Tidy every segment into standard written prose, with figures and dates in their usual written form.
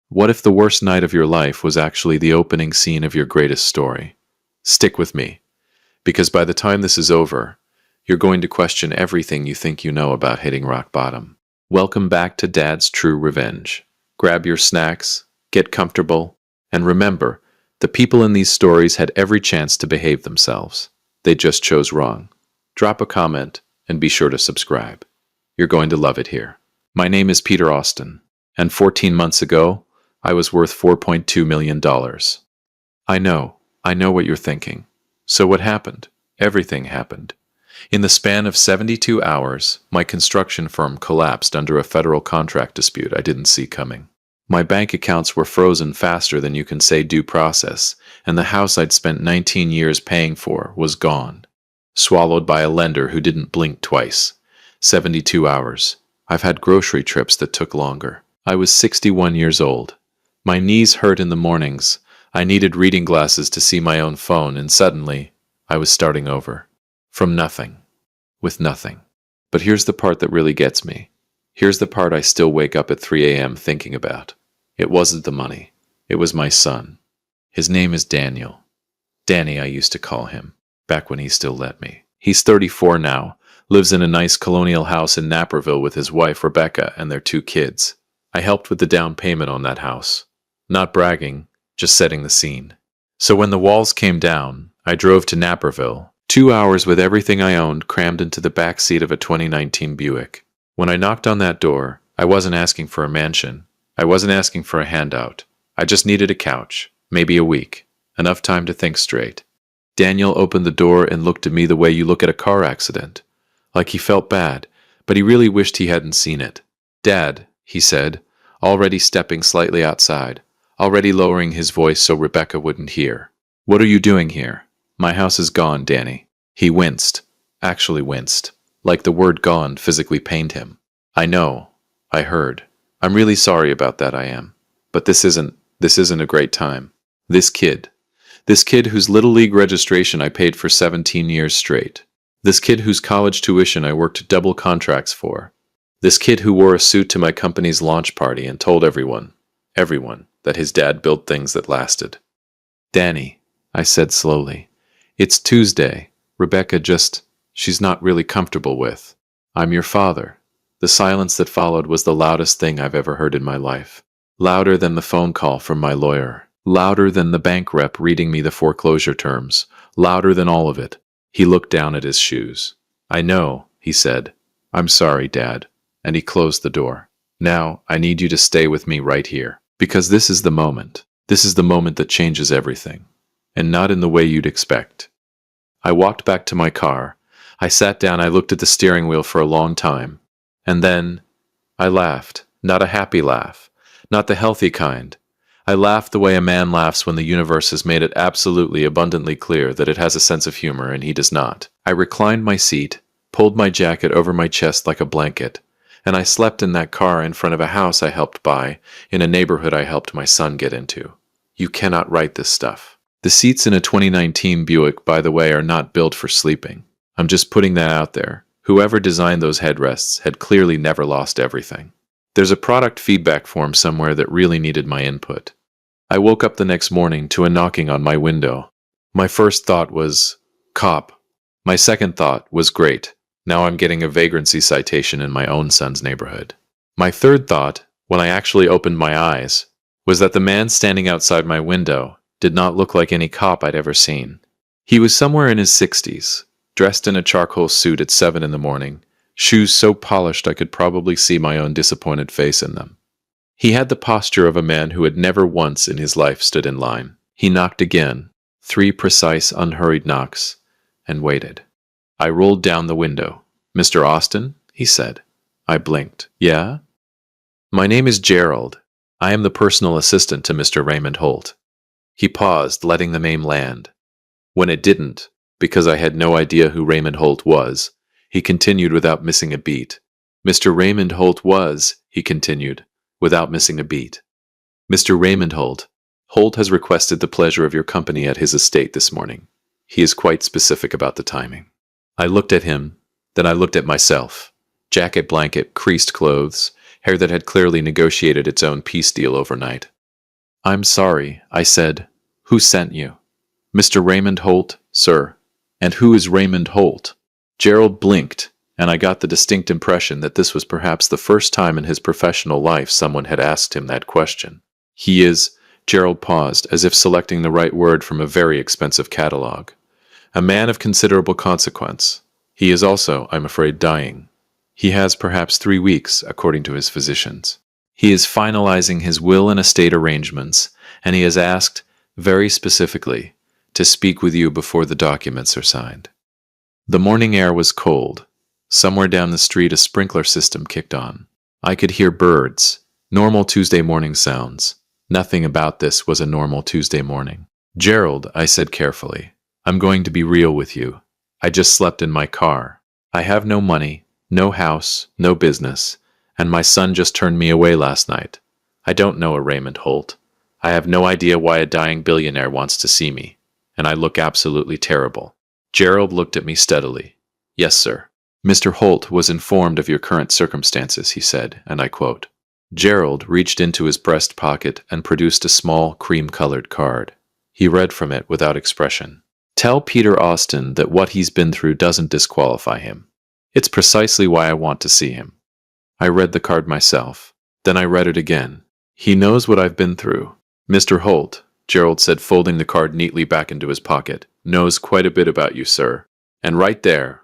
What if the worst night of your life was actually the opening scene of your greatest story? Stick with me, because by the time this is over, you're going to question everything you think you know about hitting rock bottom. Welcome back to Dad's True Revenge. Grab your snacks, get comfortable, and remember, the people in these stories had every chance to behave themselves. They just chose wrong. Drop a comment and be sure to subscribe. You're going to love it here. My name is Peter Austin, and 14 months ago, I was worth $4.2 million. I know what you're thinking. So what happened? Everything happened. In the span of 72 hours, my construction firm collapsed under a federal contract dispute I didn't see coming. My bank accounts were frozen faster than you can say due process, and the house I'd spent 19 years paying for was gone. Swallowed by a lender who didn't blink twice. 72 hours. I've had grocery trips that took longer. I was 61 years old. My knees hurt in the mornings. I needed reading glasses to see my own phone, and suddenly, I was starting over. From nothing. With nothing. But here's the part that really gets me. Here's the part I still wake up at 3 a.m. thinking about. It wasn't the money. It was my son. His name is Daniel. Danny, I used to call him, back when he still let me. He's 34 now, lives in a nice colonial house in Naperville with his wife Rebecca and their 2 kids. I helped with the down payment on that house. Not bragging, just setting the scene. So when the walls came down, I drove to Naperville, 2 hours with everything I owned crammed into the back seat of a 2019 Buick. When I knocked on that door, I wasn't asking for a mansion. I wasn't asking for a handout. I just needed a couch, maybe a week, enough time to think straight. Daniel opened the door and looked at me the way you look at a car accident. Like he felt bad, but he really wished he hadn't seen it. "Dad," he said, already stepping slightly outside, already lowering his voice so Rebecca wouldn't hear. "What are you doing here? My house is gone, Danny." He winced, actually winced, like the word gone physically pained him. "I know. I heard. I'm really sorry about that, I am. But this isn't a great time. This kid whose Little League registration I paid for 17 years straight. This kid whose college tuition I worked double contracts for. This kid who wore a suit to my company's launch party and told everyone, that his dad built things that lasted. Danny," I said slowly, "it's Tuesday. Rebecca she's not really comfortable with. I'm your father." The silence that followed was the loudest thing I've ever heard in my life. Louder than the phone call from my lawyer. Louder than the bank rep reading me the foreclosure terms. Louder than all of it. He looked down at his shoes. "I know," he said. "I'm sorry, Dad." And he closed the door. "Now, I need you to stay with me right here. Because this is the moment. This is the moment that changes everything. And not in the way you'd expect." I walked back to my car. I sat down, I looked at the steering wheel for a long time. And then, I laughed. Not a happy laugh. Not the healthy kind. I laughed the way a man laughs when the universe has made it absolutely abundantly clear that it has a sense of humor and he does not. I reclined my seat, pulled my jacket over my chest like a blanket, and I slept in that car in front of a house I helped buy, in a neighborhood I helped my son get into. You cannot write this stuff. The seats in a 2019 Buick, by the way, are not built for sleeping. I'm just putting that out there. Whoever designed those headrests had clearly never lost everything. There's a product feedback form somewhere that really needed my input. I woke up the next morning to a knocking on my window. My first thought was, cop. My second thought was, great. Now I'm getting a vagrancy citation in my own son's neighborhood. My third thought, when I actually opened my eyes, was that the man standing outside my window did not look like any cop I'd ever seen. He was somewhere in his 60s, dressed in a charcoal suit at 7 in the morning, shoes so polished I could probably see my own disappointed face in them. He had the posture of a man who had never once in his life stood in line. He knocked again, 3 precise, unhurried knocks, and waited. I rolled down the window. "Mr. Austin?" he said. I blinked. "Yeah?" "My name is Gerald. I am the personal assistant to Mr. Raymond Holt." He paused, letting the name land. When it didn't, because I had no idea who Raymond Holt was, he continued without missing a beat. "Mr. Raymond Holt was," he continued, without missing a beat. "Mr. Raymond Holt. Holt has requested the pleasure of your company at his estate this morning. He is quite specific about the timing." I looked at him, then I looked at myself. Jacket, blanket, creased clothes, hair that had clearly negotiated its own peace deal overnight. I'm sorry, I said. Who sent you? Mr. Raymond Holt, sir. And who is Raymond Holt? Gerald blinked, and I got the distinct impression that this was perhaps the first time in his professional life someone had asked him that question. He is, Gerald paused, as if selecting the right word from a very expensive catalog. A man of considerable consequence. He is also, I'm afraid, dying. He has perhaps 3 weeks, according to his physicians. He is finalizing his will and estate arrangements, and he has asked, very specifically, to speak with you before the documents are signed. The morning air was cold. Somewhere down the street a sprinkler system kicked on. I could hear birds, normal Tuesday morning sounds. Nothing about this was a normal Tuesday morning. Gerald, I said carefully, I'm going to be real with you. I just slept in my car. I have no money, no house, no business, and my son just turned me away last night. I don't know a Raymond Holt. I have no idea why a dying billionaire wants to see me, and I look absolutely terrible. Gerald looked at me steadily. Yes, sir. Mr. Holt was informed of your current circumstances, he said, and I quote. Gerald reached into his breast pocket and produced a small, cream-colored card. He read from it without expression. Tell Peter Austin that what he's been through doesn't disqualify him. It's precisely why I want to see him. I read the card myself. Then I read it again. He knows what I've been through. Mr. Holt, Gerald said, folding the card neatly back into his pocket, knows quite a bit about you, sir. And right there,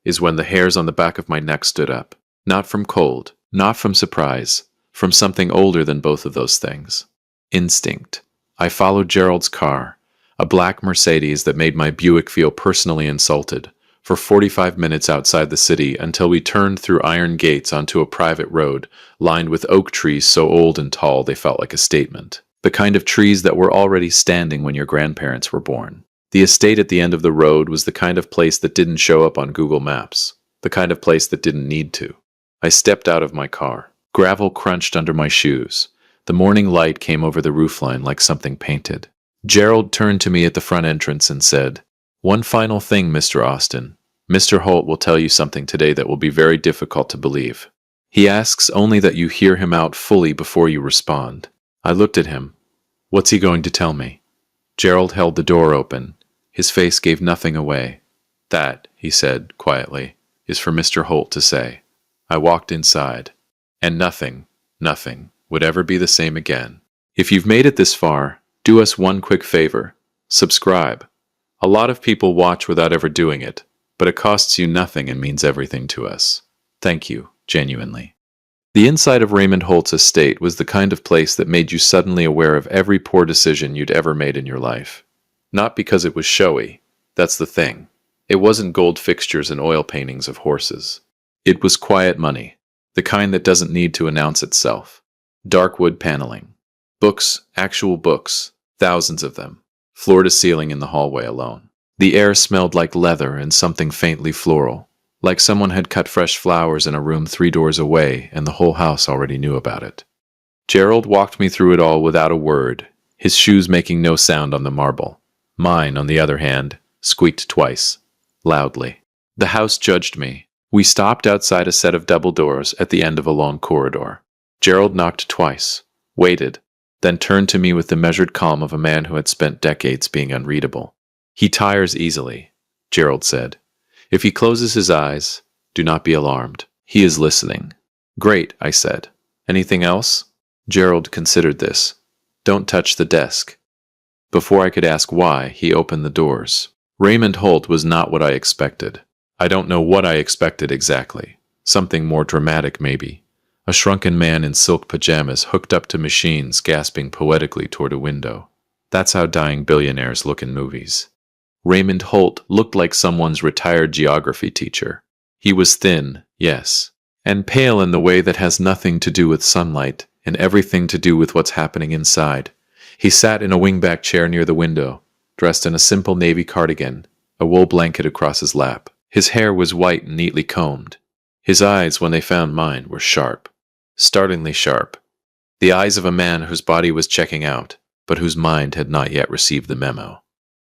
is when the hairs on the back of my neck stood up. Not from cold, not from surprise, from something older than both of those things. Instinct. I followed Gerald's car, a black Mercedes that made my Buick feel personally insulted, for 45 minutes outside the city until we turned through iron gates onto a private road lined with oak trees so old and tall they felt like a statement. The kind of trees that were already standing when your grandparents were born. The estate at the end of the road was the kind of place that didn't show up on Google Maps, the kind of place that didn't need to. I stepped out of my car. Gravel crunched under my shoes. The morning light came over the roofline like something painted. Gerald turned to me at the front entrance and said, One final thing, Mr. Austin. Mr. Holt will tell you something today that will be very difficult to believe. He asks only that you hear him out fully before you respond. I looked at him. What's he going to tell me? Gerald held the door open. His face gave nothing away. That, he said quietly, is for Mr. Holt to say. I walked inside. And nothing would ever be the same again. If you've made it this far, do us one quick favor. Subscribe. A lot of people watch without ever doing it, but it costs you nothing and means everything to us. Thank you, genuinely. The inside of Raymond Holt's estate was the kind of place that made you suddenly aware of every poor decision you'd ever made in your life. Not because it was showy, that's the thing. It wasn't gold fixtures and oil paintings of horses. It was quiet money, the kind that doesn't need to announce itself. Dark wood paneling. Books, actual books, thousands of them, floor to ceiling in the hallway alone. The air smelled like leather and something faintly floral, like someone had cut fresh flowers in a room 3 doors away and the whole house already knew about it. Gerald walked me through it all without a word, his shoes making no sound on the marble. Mine, on the other hand, squeaked twice, loudly. The house judged me. We stopped outside a set of double doors at the end of a long corridor. Gerald knocked twice, waited, then turned to me with the measured calm of a man who had spent decades being unreadable. He tires easily, Gerald said. If he closes his eyes, do not be alarmed. He is listening. Great, I said. Anything else? Gerald considered this. Don't touch the desk. Before I could ask why, he opened the doors. Raymond Holt was not what I expected. I don't know what I expected exactly. Something more dramatic, maybe. A shrunken man in silk pajamas hooked up to machines gasping poetically toward a window. That's how dying billionaires look in movies. Raymond Holt looked like someone's retired geography teacher. He was thin, yes, and pale in the way that has nothing to do with sunlight and everything to do with what's happening inside. He sat in a wingback chair near the window, dressed in a simple navy cardigan, a wool blanket across his lap. His hair was white and neatly combed. His eyes, when they found mine, were sharp. Startlingly sharp. The eyes of a man whose body was checking out, but whose mind had not yet received the memo.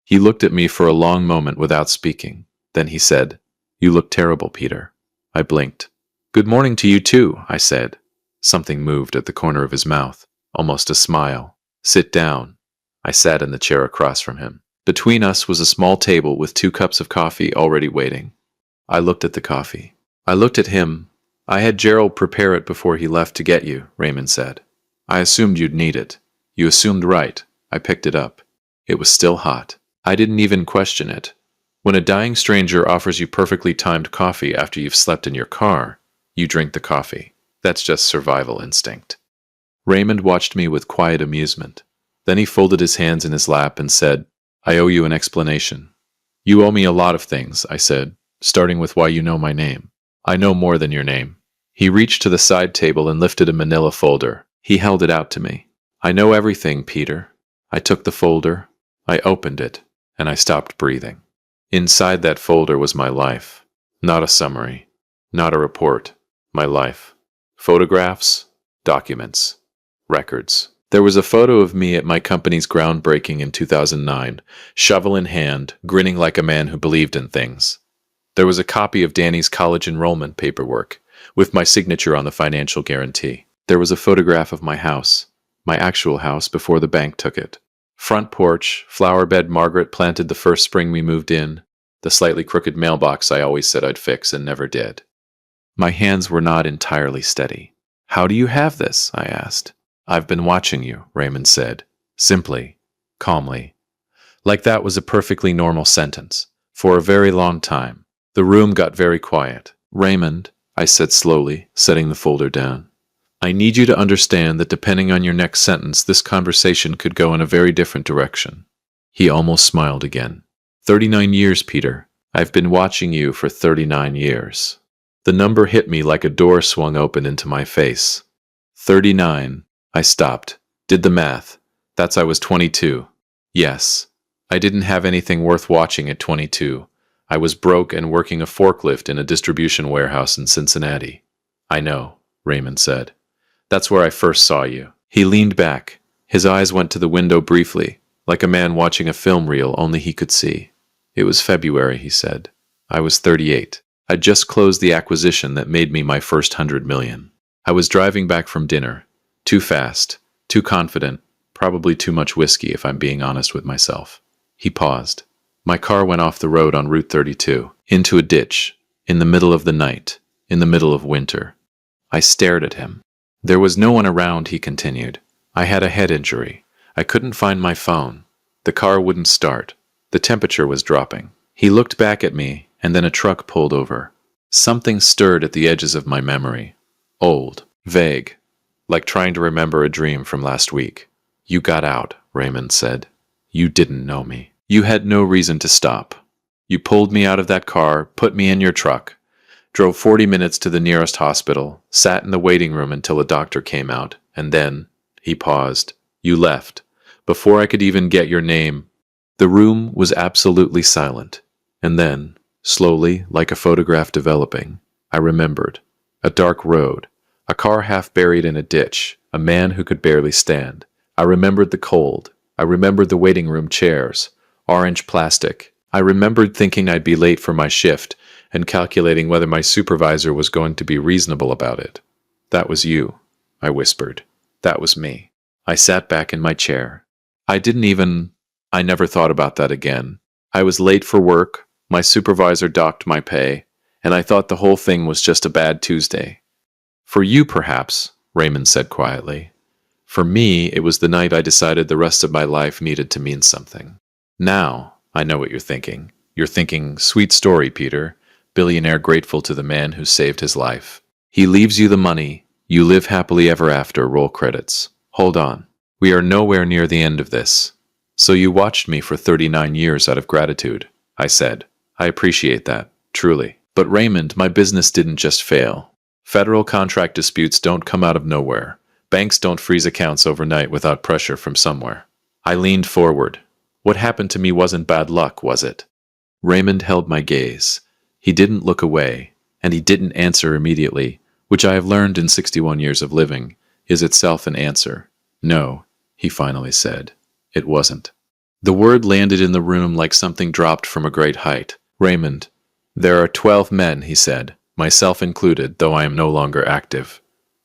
He looked at me for a long moment without speaking. Then he said, "You look terrible, Peter." I blinked. "Good morning to you too," I said. Something moved at the corner of his mouth. almost a smile. Sit down. I sat in the chair across from him. Between us was a small table with 2 cups of coffee already waiting. I looked at the coffee. I looked at him. I had Gerald prepare it before he left to get you, Raymond said. I assumed you'd need it. You assumed right. I picked it up. It was still hot. I didn't even question it. When a dying stranger offers you perfectly timed coffee after you've slept in your car, you drink the coffee. That's just survival instinct. Raymond watched me with quiet amusement. Then he folded his hands in his lap and said, I owe you an explanation. You owe me a lot of things, I said, starting with why you know my name. I know more than your name. He reached to the side table and lifted a manila folder. He held it out to me. I know everything, Peter. I took the folder, I opened it, and I stopped breathing. Inside that folder was my life. Not a summary, not a report. My life. Photographs, documents, records. There was a photo of me at my company's groundbreaking in 2009, shovel in hand, grinning like a man who believed in things. There was a copy of Danny's college enrollment paperwork, with my signature on the financial guarantee. There was a photograph of my house, my actual house before the bank took it. Front porch, flower bed Margaret planted the first spring we moved in, the slightly crooked mailbox I always said I'd fix and never did. My hands were not entirely steady. How do you have this? I asked. I've been watching you, Raymond said, simply, calmly. Like that was a perfectly normal sentence. For a very long time. The room got very quiet. Raymond, I said slowly, setting the folder down. I need you to understand that depending on your next sentence, this conversation could go in a very different direction. He almost smiled again. 39 years, Peter. I've been watching you for 39 years. The number hit me like a door swung open into my face. 39. I stopped. Did the math. That's I was 22. Yes. I didn't have anything worth watching at 22. I was broke and working a forklift in a distribution warehouse in Cincinnati. I know, Raymond said. That's where I first saw you. He leaned back. His eyes went to the window briefly, like a man watching a film reel only he could see. It was February, he said. I was 38. I'd just closed the acquisition that made me my first $100 million. I was driving back from dinner. Too fast, too confident, probably too much whiskey if I'm being honest with myself. He paused. My car went off the road on Route 32, into a ditch, in the middle of the night, in the middle of winter. I stared at him. There was no one around, he continued. I had a head injury. I couldn't find my phone. The car wouldn't start. The temperature was dropping. He looked back at me, and then a truck pulled over. Something stirred at the edges of my memory. Old, vague, like trying to remember a dream from last week. You got out, Raymond said. You didn't know me. You had no reason to stop. You pulled me out of that car, put me in your truck, drove 40 minutes to the nearest hospital, sat in the waiting room until a doctor came out, and then, he paused, you left, before I could even get your name. The room was absolutely silent, and then, slowly, like a photograph developing, I remembered. A dark road, a car half buried in a ditch, a man who could barely stand. I remembered the cold. I remembered the waiting room chairs, orange plastic. I remembered thinking I'd be late for my shift and calculating whether my supervisor was going to be reasonable about it. That was you, I whispered. That was me. I sat back in my chair. I never thought about that again. I was late for work, my supervisor docked my pay, and I thought the whole thing was just a bad Tuesday. For you, perhaps, Raymond said quietly. For me, it was the night I decided the rest of my life needed to mean something. Now, I know what you're thinking. You're thinking, sweet story, Peter. Billionaire grateful to the man who saved his life. He leaves you the money. You live happily ever after, roll credits. Hold on. We are nowhere near the end of this. So you watched me for 39 years out of gratitude, I said. I appreciate that, truly. But Raymond, my business didn't just fail. Federal contract disputes don't come out of nowhere. Banks don't freeze accounts overnight without pressure from somewhere. I leaned forward. What happened to me wasn't bad luck, was it? Raymond held my gaze. He didn't look away, and he didn't answer immediately, which I have learned in 61 years of living, is itself an answer. No, he finally said. It wasn't. The word landed in the room like something dropped from a great height. Raymond, there are 12 men, he said, myself included, though I am no longer active.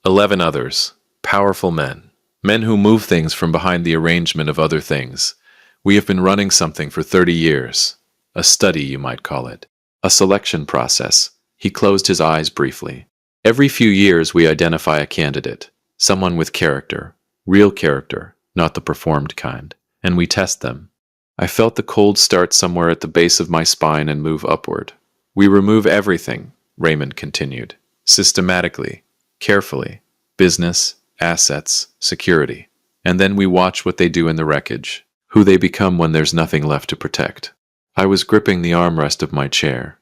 11 others, powerful men Men who move things from behind the arrangement of other things. We have been running something for 30 years. A study, you might call it. A selection process. He closed his eyes briefly. Every few years we identify a candidate. Someone with character. Real character, not the performed kind. And we test them. I felt the cold start somewhere at the base of my spine and move upward. We remove everything, Raymond continued. Systematically. Carefully. Business, assets, security. And then we watch what they do in the wreckage. Who they become when there's nothing left to protect. I was gripping the armrest of my chair.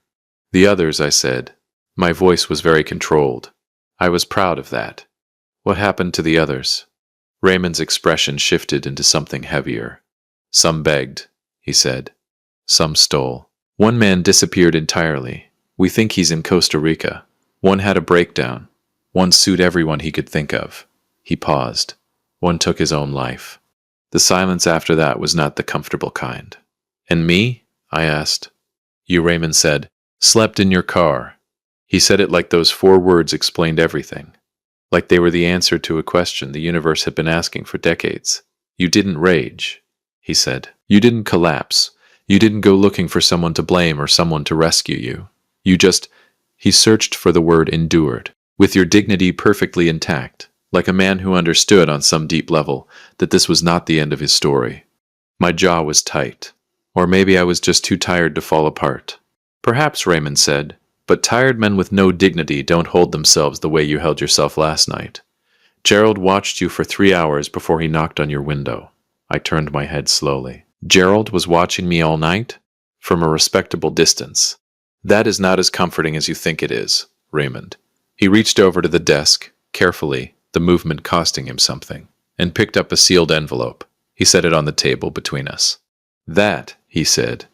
The others, I said. My voice was very controlled. I was proud of that. What happened to the others? Raymond's expression shifted into something heavier. Some begged, he said. Some stole. One man disappeared entirely. We think he's in Costa Rica. One had a breakdown. One sued everyone he could think of. He paused. One took his own life. The silence after that was not the comfortable kind. And me? I asked. You, Raymond said. Slept in your car. He said it like those 4 words explained everything. Like they were the answer to a question the universe had been asking for decades. You didn't rage, he said. You didn't collapse. You didn't go looking for someone to blame or someone to rescue you. You just... He searched for the word endured, with your dignity perfectly intact, like a man who understood on some deep level that this was not the end of his story. My jaw was tight. Or maybe I was just too tired to fall apart. Perhaps, Raymond said, but tired men with no dignity don't hold themselves the way you held yourself last night. Gerald watched you for 3 hours before he knocked on your window. I turned my head slowly. Gerald was watching me all night? From a respectable distance. That is not as comforting as you think it is, Raymond. He reached over to the desk, carefully, the movement costing him something, and picked up a sealed envelope. He set it on the table between us. That, he said,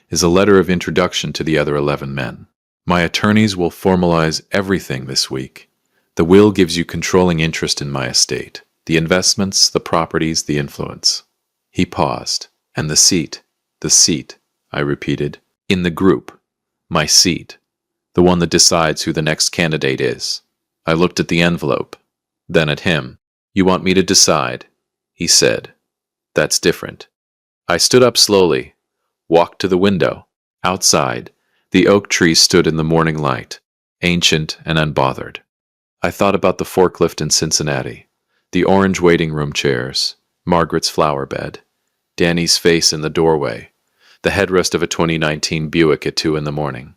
is a letter of introduction to the other 11 men. My attorneys will formalize everything this week. The will gives you controlling interest in my estate, the investments, the properties, the influence. He paused. And the seat, I repeated, in the group. My seat. The one that decides who the next candidate is. I looked at the envelope, then at him. You want me to decide? He said. That's different. I stood up slowly, walked to the window. Outside, the oak tree stood in the morning light, ancient and unbothered. I thought about the forklift in Cincinnati, the orange waiting room chairs, Margaret's flower bed, Danny's face in the doorway, the headrest of a 2019 Buick at 2 a.m.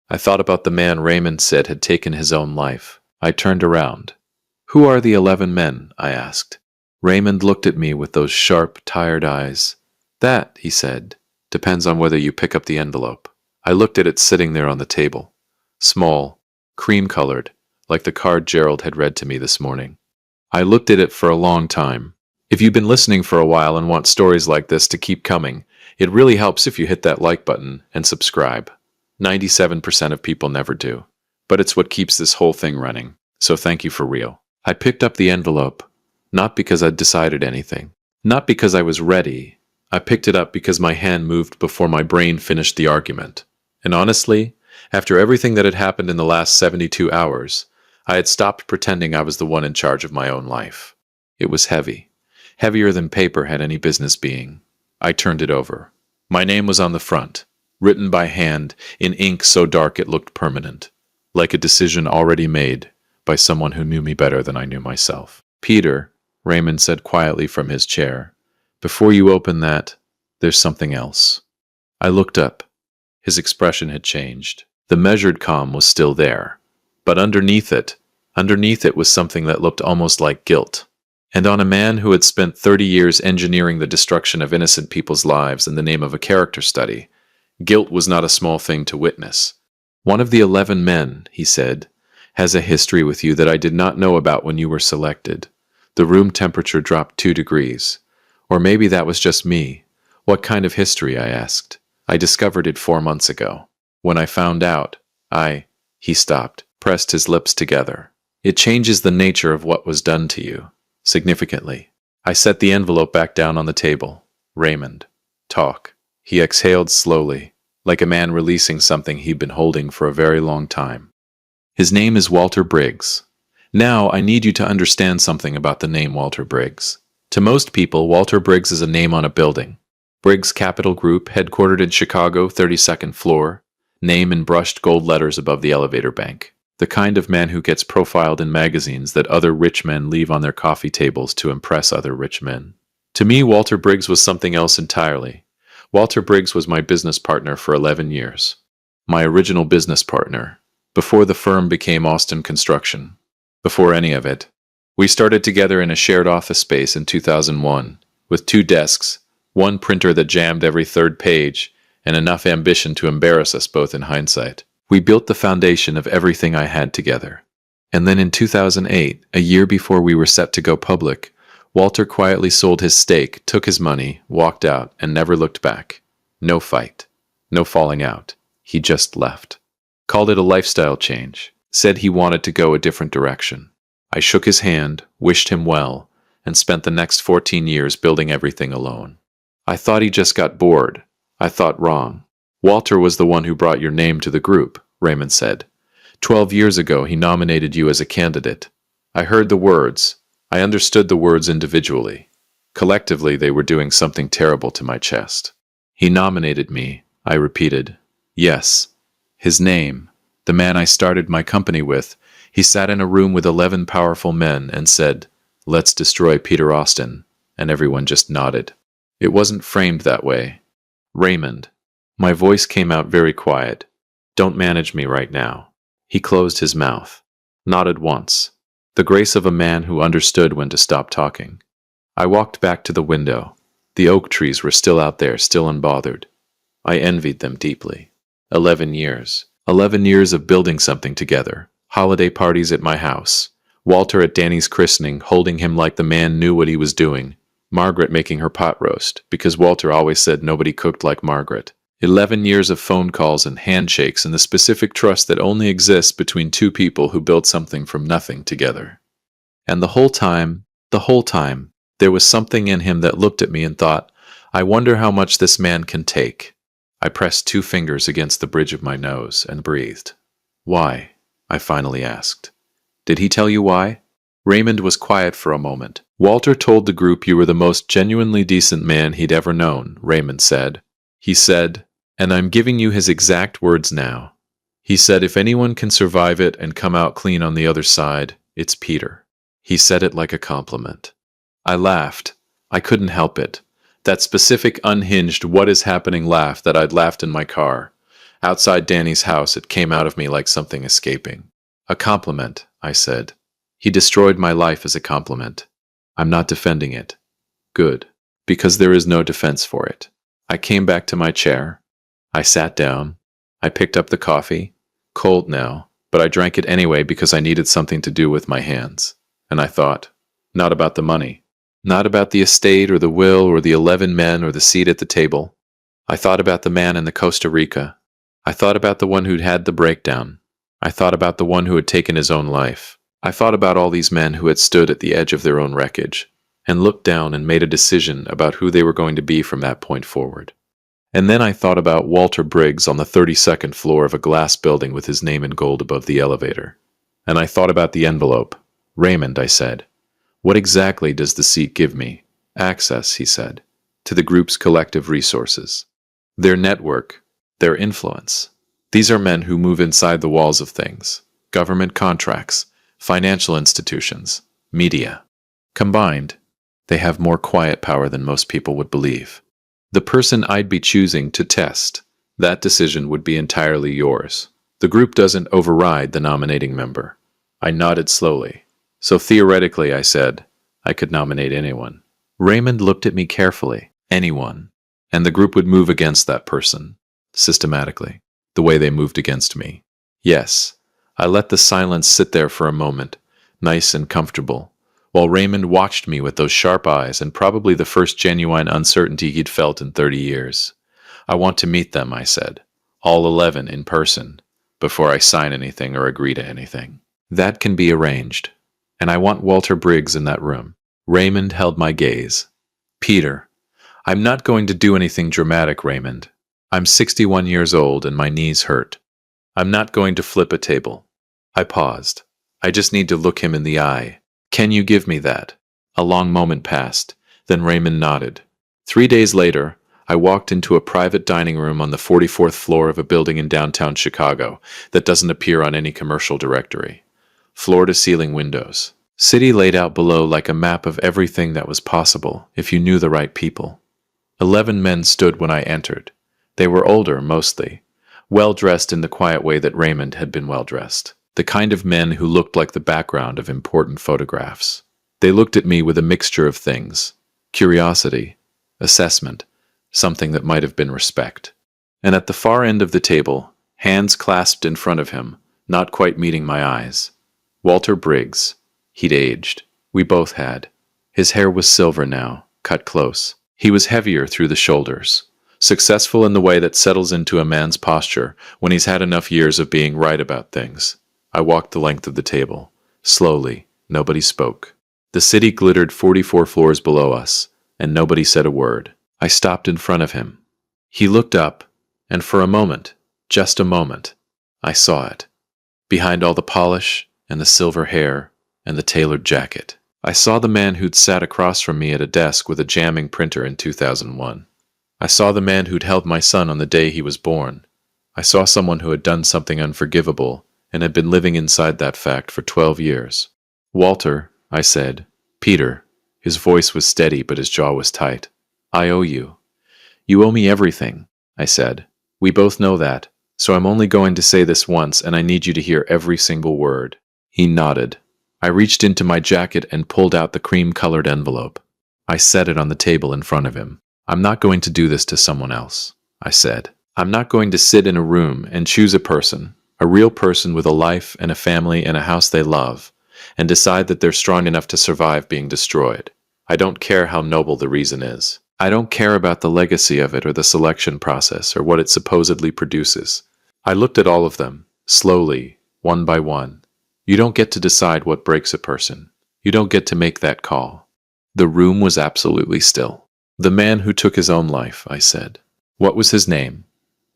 I thought about the man Raymond said had taken his own life. I turned around. Who are the 11 men? I asked. Raymond looked at me with those sharp, tired eyes. That, he said, depends on whether you pick up the envelope. I looked at it sitting there on the table. Small, cream-colored, like the card Gerald had read to me this morning. I looked at it for a long time. If you've been listening for a while and want stories like this to keep coming, it really helps if you hit that like button and subscribe. 97% of people never do. But it's what keeps this whole thing running, so thank you for real. I picked up the envelope, not because I'd decided anything, not because I was ready. I picked it up because my hand moved before my brain finished the argument. And honestly, after everything that had happened in the last 72 hours, I had stopped pretending I was the one in charge of my own life. It was heavy. Heavier than paper had any business being. I turned it over. My name was on the front, written by hand, in ink so dark it looked permanent, like a decision already made by someone who knew me better than I knew myself. Peter, Raymond said quietly from his chair, before you open that, there's something else. I looked up. His expression had changed. The measured calm was still there. But underneath it was something that looked almost like guilt. And on a man who had spent 30 years engineering the destruction of innocent people's lives in the name of a character study, guilt was not a small thing to witness. One of the 11 men, he said, has a history with you that I did not know about when you were selected. The room temperature dropped 2 degrees. Or maybe that was just me. What kind of history? I asked. I discovered it 4 months ago. When I found out, He stopped, pressed his lips together. It changes the nature of what was done to you. Significantly. I set the envelope back down on the table. Raymond. Talk. He exhaled slowly, like a man releasing something he'd been holding for a very long time. His name is Walter Briggs. Now I need you to understand something about the name Walter Briggs. To most people, Walter Briggs is a name on a building. Briggs Capital Group, headquartered in Chicago, 32nd floor, name in brushed gold letters above the elevator bank. The kind of man who gets profiled in magazines that other rich men leave on their coffee tables to impress other rich men. To me, Walter Briggs was something else entirely. Walter Briggs was my business partner for 11 years. My original business partner, before the firm became Austin Construction. Before any of it. We started together in a shared office space in 2001, with 2 desks, 1 printer that jammed every 3rd page, and enough ambition to embarrass us both in hindsight. We built the foundation of everything I had together. And then in 2008, a year before we were set to go public, Walter quietly sold his stake, took his money, walked out, and never looked back. No fight. No falling out. He just left. Called it a lifestyle change. Said he wanted to go a different direction. I shook his hand, wished him well, and spent the next 14 years building everything alone. I thought he just got bored. I thought wrong. Walter was the one who brought your name to the group, Raymond said. 12 years ago, he nominated you as a candidate. I heard the words. I understood the words individually. Collectively, they were doing something terrible to my chest. He nominated me, I repeated. Yes. His name, the man I started my company with, he sat in a room with 11 powerful men and said, "Let's destroy Peter Austin," and everyone just nodded. It wasn't framed that way. Raymond. My voice came out very quiet. Don't manage me right now. He closed his mouth. Nodded once. The grace of a man who understood when to stop talking. I walked back to the window. The oak trees were still out there, still unbothered. I envied them deeply. 11 years. 11 years of building something together. Holiday parties at my house. Walter at Danny's christening, holding him like the man knew what he was doing. Margaret making her pot roast, because Walter always said nobody cooked like Margaret. 11 years of phone calls and handshakes and the specific trust that only exists between 2 people who built something from nothing together. And the whole time, there was something in him that looked at me and thought, I wonder how much this man can take. I pressed 2 fingers against the bridge of my nose and breathed. Why? I finally asked. Did he tell you why? Raymond was quiet for a moment. Walter told the group you were the most genuinely decent man he'd ever known, Raymond said. He said, and I'm giving you his exact words now. He said if anyone can survive it and come out clean on the other side, it's Peter. He said it like a compliment. I laughed. I couldn't help it. That specific unhinged what is happening laugh that I'd laughed in my car. Outside Danny's house, it came out of me like something escaping. A compliment, I said. He destroyed my life as a compliment. I'm not defending it. Good. Because there is no defense for it. I came back to my chair. I sat down. I picked up the coffee. Cold now, but I drank it anyway because I needed something to do with my hands. And I thought, not about the money. Not about the estate or the will or the 11 men or the seat at the table. I thought about the man in the Costa Rica. I thought about the one who'd had the breakdown. I thought about the one who had taken his own life. I thought about all these men who had stood at the edge of their own wreckage and looked down and made a decision about who they were going to be from that point forward. And then I thought about Walter Briggs on the 32nd floor of a glass building with his name in gold above the elevator. And I thought about the envelope. Raymond, I said, what exactly does the seat give me? Access, he said, to the group's collective resources. Their network, their influence. These are men who move inside the walls of things. Government contracts, financial institutions, media. Combined, they have more quiet power than most people would believe. The person I'd be choosing to test, that decision would be entirely yours. The group doesn't override the nominating member. I nodded slowly. So theoretically, I said, I could nominate anyone. Raymond looked at me carefully. Anyone. And the group would move against that person. Systematically. The way they moved against me. Yes. I let the silence sit there for a moment, nice and comfortable, while Raymond watched me with those sharp eyes and probably the first genuine uncertainty he'd felt in 30 years. I want to meet them, I said. All 11 in person, before I sign anything or agree to anything. That can be arranged. And I want Walter Briggs in that room. Raymond held my gaze. Peter, I'm not going to do anything dramatic, Raymond. I'm 61 years old and my knees hurt. I'm not going to flip a table. I paused. I just need to look him in the eye. Can you give me that? A long moment passed, Then Raymond nodded. 3 days later, I walked into a private dining room on the 44th floor of a building in downtown Chicago that doesn't appear on any commercial directory. Floor-to-ceiling windows. City laid out below like a map of everything that was possible if you knew the right people. 11 men stood when I entered. They were older, mostly, well-dressed in the quiet way that Raymond had been well-dressed. The kind of men who looked like the background of important photographs. They looked at me with a mixture of things. Curiosity, assessment, something that might have been respect. And at the far end of the table, hands clasped in front of him, not quite meeting my eyes. Walter Briggs. He'd aged. We both had. His hair was silver now, cut close. He was heavier through the shoulders. Successful in the way that settles into a man's posture when he's had enough years of being right about things. I walked the length of the table. Slowly. Nobody spoke. The city glittered 44 floors below us, and nobody said a word. I stopped in front of him. He looked up, and for a moment, just a moment, I saw it. Behind all the polish, and the silver hair, and the tailored jacket, I saw the man who'd sat across from me at a desk with a jamming printer in 2001. I saw the man who'd held my son on the day he was born. I saw someone who had done something unforgivable and had been living inside that fact for 12 years. Walter, I said. Peter. His voice was steady, but his jaw was tight. I owe you. You owe me everything, I said. We both know that, so I'm only going to say this once, and I need you to hear every single word. He nodded. I reached into my jacket and pulled out the cream-colored envelope. I set it on the table in front of him. I'm not going to do this to someone else, I said. I'm not going to sit in a room and choose a person, a real person with a life and a family and a house they love, and decide that they're strong enough to survive being destroyed. I don't care how noble the reason is. I don't care about the legacy of it or the selection process or what it supposedly produces. I looked at all of them, slowly, one by one. You don't get to decide what breaks a person. You don't get to make that call. The room was absolutely still. The man who took his own life, I said. What was his name?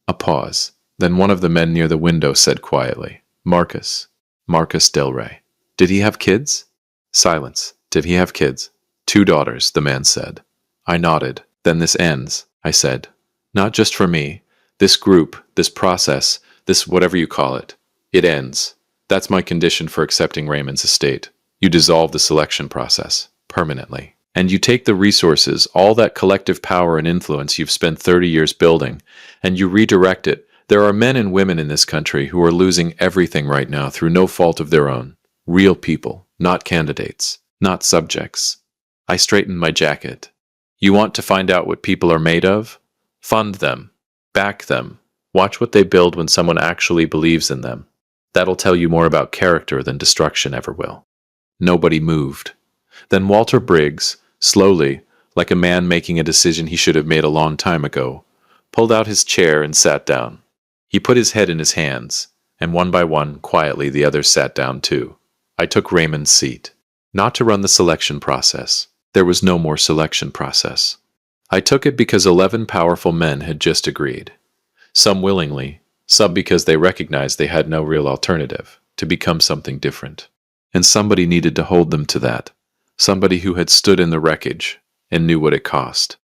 A pause. Then one of the men near the window said quietly, Marcus. Marcus Del Rey. Did he have kids? Silence. Did he have kids? 2 daughters, the man said. I nodded. Then this ends, I said. Not just for me. This group, this process, this whatever you call it. It ends. That's my condition for accepting Raymond's estate. You dissolve the selection process, permanently. And you take the resources, all that collective power and influence you've spent 30 years building, and you redirect it. There are men and women in this country who are losing everything right now through no fault of their own. Real people, not candidates, not subjects. I straightened my jacket. You want to find out what people are made of? Fund them. Back them. Watch what they build when someone actually believes in them. That'll tell you more about character than destruction ever will. Nobody moved. Then Walter Briggs, slowly, like a man making a decision he should have made a long time ago, pulled out his chair and sat down. He put his head in his hands, and one by one, quietly, the others sat down too. I took Raymond's seat. Not to run the selection process. There was no more selection process. I took it because 11 powerful men had just agreed. Some willingly, some because they recognized they had no real alternative, to become something different. And somebody needed to hold them to that. Somebody who had stood in the wreckage and knew what it cost.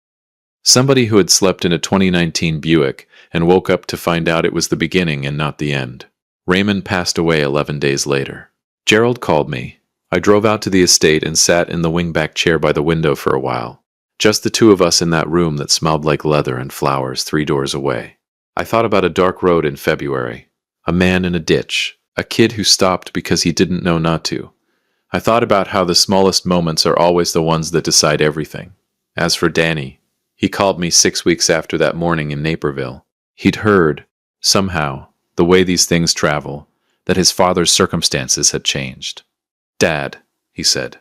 Somebody who had slept in a 2019 Buick and woke up to find out it was the beginning and not the end. Raymond passed away 11 days later. Gerald called me. I drove out to the estate and sat in the wingback chair by the window for a while. Just the two of us in that room that smelled like leather and flowers 3 doors away. I thought about a dark road in February. A man in a ditch. A kid who stopped because he didn't know not to. I thought about how the smallest moments are always the ones that decide everything. As for Danny, he called me 6 weeks after that morning in Naperville. He'd heard, somehow, the way these things travel, that his father's circumstances had changed. Dad, he said,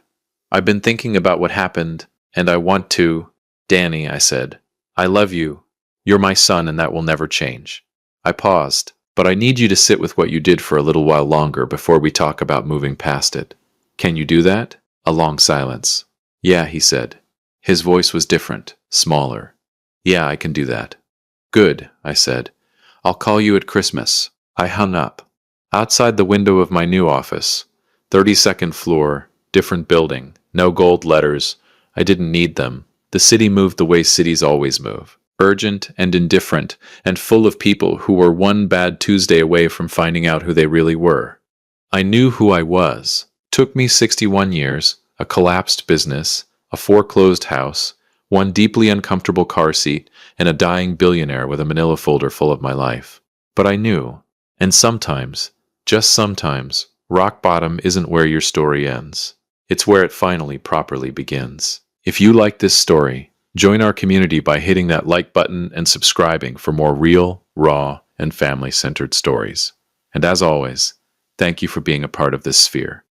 I've been thinking about what happened, and I want to... Danny, I said, I love you. You're my son, and that will never change. I paused, but I need you to sit with what you did for a little while longer before we talk about moving past it. Can you do that? A long silence. Yeah, he said. His voice was different, smaller. Yeah, I can do that. Good, I said. I'll call you at Christmas. I hung up. Outside the window of my new office, 32nd floor, different building, no gold letters. I didn't need them. The city moved the way cities always move. Urgent and indifferent, and full of people who were one bad Tuesday away from finding out who they really were. I knew who I was. Took me 61 years, a collapsed business, a foreclosed house, one deeply uncomfortable car seat, and a dying billionaire with a manila folder full of my life. But I knew. And sometimes, just sometimes, rock bottom isn't where your story ends. It's where it finally properly begins. If you like this story, join our community by hitting that like button and subscribing for more real, raw, and family-centered stories. And as always, thank you for being a part of this sphere.